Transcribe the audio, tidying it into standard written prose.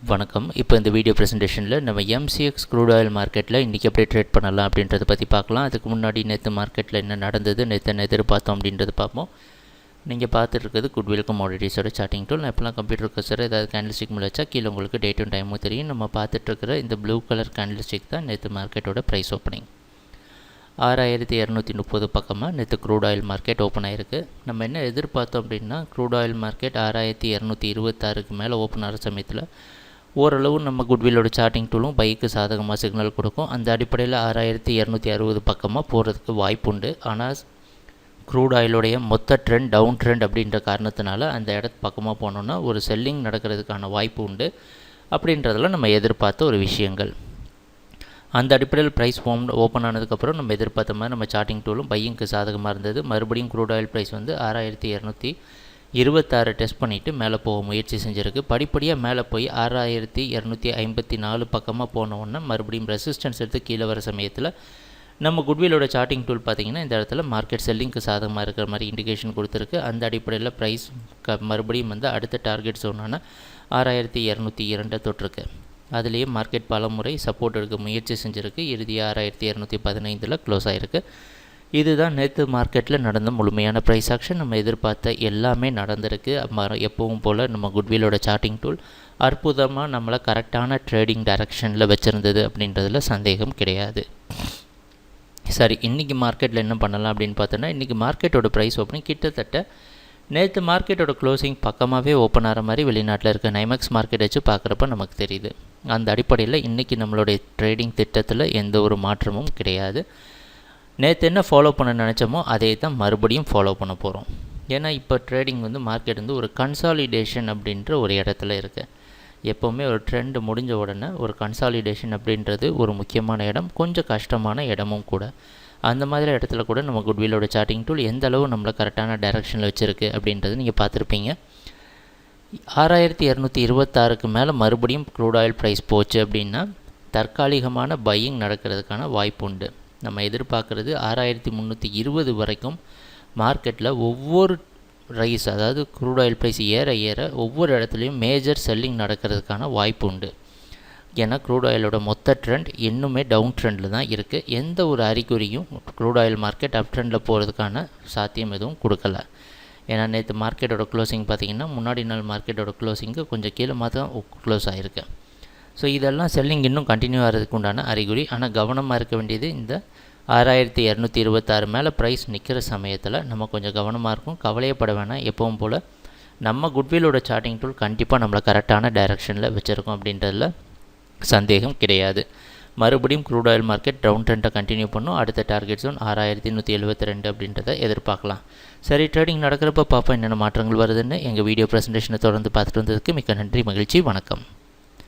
வணக்கம். இப்போ இந்த வீடியோ ப்ரெசன்டேஷனில் நம்ம எம்சிஎக்ஸ் க்ரூட் ஆயில் மார்க்கெட்டில் இன்றைக்கி எப்படி ட்ரேட் பண்ணலாம் அப்படின்றத பற்றி பார்க்கலாம். அதுக்கு முன்னாடி நேற்று மார்க்கெட்டில் என்ன நடந்தது, நேற்று என்ன எதிர்பார்த்தோம் அப்படின்றத பார்ப்போம். நீங்கள் பார்த்துட்டு இருக்கிறது குட்வில் கமோடிட்டிஸோட சார்ட்டிங் டூல். நான் இப்போலாம் கம்ப்யூட்டர் கர்சர் ஏதாவது கேண்டில்ஸ்டிக் மேலே வச்சா கீழே உங்களுக்கு டேட்டும் டைமும் தெரியும். நம்ம பார்த்துட்டு இருக்கிற இந்த ப்ளூ கலர் கேண்டில்ஸ்டிக் தான் நேற்று மார்க்கெட்டோட ப்ரைஸ் ஓப்பனிங். 6230 பக்கமாக நேற்று க்ரூட் ஆயில் மார்க்கெட் ஓப்பன் ஆகிருக்கு. நம்ம என்ன எதிர்பார்த்தோம் அப்படின்னா, க்ரூட் ஆயில் மார்க்கெட் 6226க்கு மேலே ஓப்பன் ஆகிற சமயத்தில் ஓரளவு நம்ம குட்வில்லோட சார்ட்டிங் டூலும் பைக்கு சாதகமாக சிக்னல் கொடுக்கும். அந்த அடிப்படையில் 6260 பக்கமாக போகிறதுக்கு வாய்ப்பு உண்டு. ஆனால் க்ரூட் ஆயிலுடைய மொத்த ட்ரெண்ட் டவுன் ட்ரெண்ட் அப்படின்ற காரணத்தினால அந்த இடத்து பக்கமாக போனோன்னா ஒரு செல்லிங் நடக்கிறதுக்கான வாய்ப்பு உண்டு. அப்படின்றதெல்லாம் நம்ம எதிர்பார்த்த ஒரு விஷயங்கள். அந்த அடிப்படையில் ப்ரைஸ் ஓப்பன் ஆனதுக்கப்புறம் நம்ம எதிர்பார்த்த மாதிரி நம்ம சார்ட்டிங் டூலும் பையிங்க்கு சாதகமாக இருந்தது. மறுபடியும் க்ரூட் ஆயில் ப்ரைஸ் வந்து 6226 டெஸ்ட் பண்ணிவிட்டு மேலே போக முயற்சி செஞ்சுருக்கு. படிப்படியாக மேலே போய் 6254 பக்கமாக போனோன்னா மறுபடியும் ரெசிஸ்டன்ஸ் எடுத்து கீழே வர சமயத்தில் நம்ம குட்வில்லோட சார்ட்டிங் டூல் பார்த்திங்கன்னா இந்த இடத்துல மார்க்கெட் செல்லிங்க்கு சாதகமாக இருக்கிற மாதிரி இண்டிகேஷன் கொடுத்துருக்கு. அந்த அடிப்படையில் ப்ரைஸ் மறுபடியும் வந்து அடுத்த டார்கெட் சொன்னோன்னா 6202 தொட்டிருக்கு. அதுலேயே மார்க்கெட் பல முறை சப்போர்ட் எடுக்க முயற்சி செஞ்சுருக்கு. இறுதியாக 6215 க்ளோஸ் ஆகிருக்கு. இதுதான் நேற்று மார்க்கெட்டில் நடந்த முழுமையான ப்ரைஸ் ஆக்ஷன். நம்ம எதிர்பார்த்த எல்லாமே நடந்திருக்கு. எப்பவும் போல் நம்ம குட்வில்லோட சார்ட்டிங் டூல் அற்புதமாக நம்மளை கரெக்டான ட்ரேடிங் டைரக்ஷனில் வச்சுருந்தது அப்படின்றதுல சந்தேகம் கிடையாது. சரி, இன்றைக்கி மார்க்கெட்டில் என்ன பண்ணலாம் அப்படின்னு பார்த்தோன்னா, இன்றைக்கி மார்க்கெட்டோட ப்ரைஸ் ஓப்பனிங் கிட்டத்தட்ட நேற்று மார்க்கெட்டோட க்ளோசிங் பக்கமாகவே ஓப்பன் ஆகிற மாதிரி வெளிநாட்டில் இருக்க நைமெக்ஸ் மார்க்கெட் வச்சு பார்க்குறப்ப நமக்கு தெரியுது. அந்த அடிப்படையில் இன்றைக்கி நம்மளுடைய ட்ரேடிங் திட்டத்தில் எந்த ஒரு மாற்றமும் கிடையாது. நேற்று என்ன ஃபாலோ பண்ண நினச்சோமோ அதே தான் மறுபடியும் ஃபாலோ பண்ண போகிறோம். ஏன்னா இப்போ ட்ரேடிங் வந்து மார்க்கெட் வந்து ஒரு கன்சாலிடேஷன் அப்படின்ற ஒரு இடத்துல இருக்குது. எப்போவுமே ஒரு ட்ரெண்டு முடிஞ்ச உடனே ஒரு கன்சாலிடேஷன் அப்படின்றது ஒரு முக்கியமான இடம், கொஞ்சம் கஷ்டமான இடமும் கூட. அந்த மாதிரி இடத்துல கூட நம்ம குட்வில்லோட சார்ட்டிங் டூல் எந்த அளவு நம்மளை கரெக்டான டைரக்ஷனில் வச்சுருக்கு அப்படின்றது நீங்கள் பார்த்துருப்பீங்க. 6226க்கு மேலே மறுபடியும் க்ரூட் ஆயில் ப்ரைஸ் போச்சு அப்படின்னா தற்காலிகமான பையிங் நடக்கிறதுக்கான வாய்ப்பு உண்டு. நம்ம எதிர்பார்க்குறது 6320 வரைக்கும் மார்க்கெட்டில் ஒவ்வொரு ரைஸ், அதாவது க்ரூட் ஆயில் ப்ரைஸ் ஏற ஏற ஒவ்வொரு இடத்துலையும் மேஜர் செல்லிங் நடக்கிறதுக்கான வாய்ப்பு உண்டு. ஏன்னா க்ரூட் ஆயிலோட மொத்த ட்ரெண்ட் இன்னுமே டவுன் ட்ரெண்டில் தான் இருக்குது. எந்த ஒரு அறிகுறியும் க்ரூட் ஆயில் மார்க்கெட் அப் ட்ரெண்டில் போகிறதுக்கான சாத்தியம் எதுவும் கொடுக்கல. ஏன்னா நேற்று மார்க்கெட்டோட க்ளோசிங் பார்த்திங்கன்னா முன்னாடி நாள் மார்க்கெட்டோட க்ளோசிங்கு கொஞ்சம் கீழமாக தான் க்ளோஸ் ஆகிருக்கு. ஸோ இதெல்லாம் செல்லிங் இன்னும் கண்டினியூ ஆகிறதுக்கு உண்டான அறிகுறி. ஆனால் கவனமாக இருக்க வேண்டியது இந்த 6226 மேலே ப்ரைஸ் நிற்கிற சமயத்தில் நம்ம கொஞ்சம் கவனமாக இருக்கும். கவலையப்பட வேணாம். எப்பவும் போல் நம்ம குட்வில்லோட சார்ட்டிங் டூல் கண்டிப்பாக நம்மளை கரெக்டான டைரக்ஷனில் வச்சுருக்கோம் அப்படின்றதில் சந்தேகம் கிடையாது. மறுபடியும் க்ரூட் ஆயில் மார்க்கெட் டவுன் ட்ரெண்டை கண்டினியூ பண்ணும். அடுத்த டார்கெட் ஜோன் 6172 அப்படின்றத எதிர்பார்க்கலாம். சரி, ட்ரேடிங் நடக்கிறப்ப பார்ப்போம் என்னென்ன மாற்றங்கள் வருதுன்னு. எங்கள் வீடியோ ப்ரெசன்டேஷனை தொடர்ந்து பார்த்துட்டு வந்ததுக்கு மிக்க நன்றி, மகிழ்ச்சி, வணக்கம்.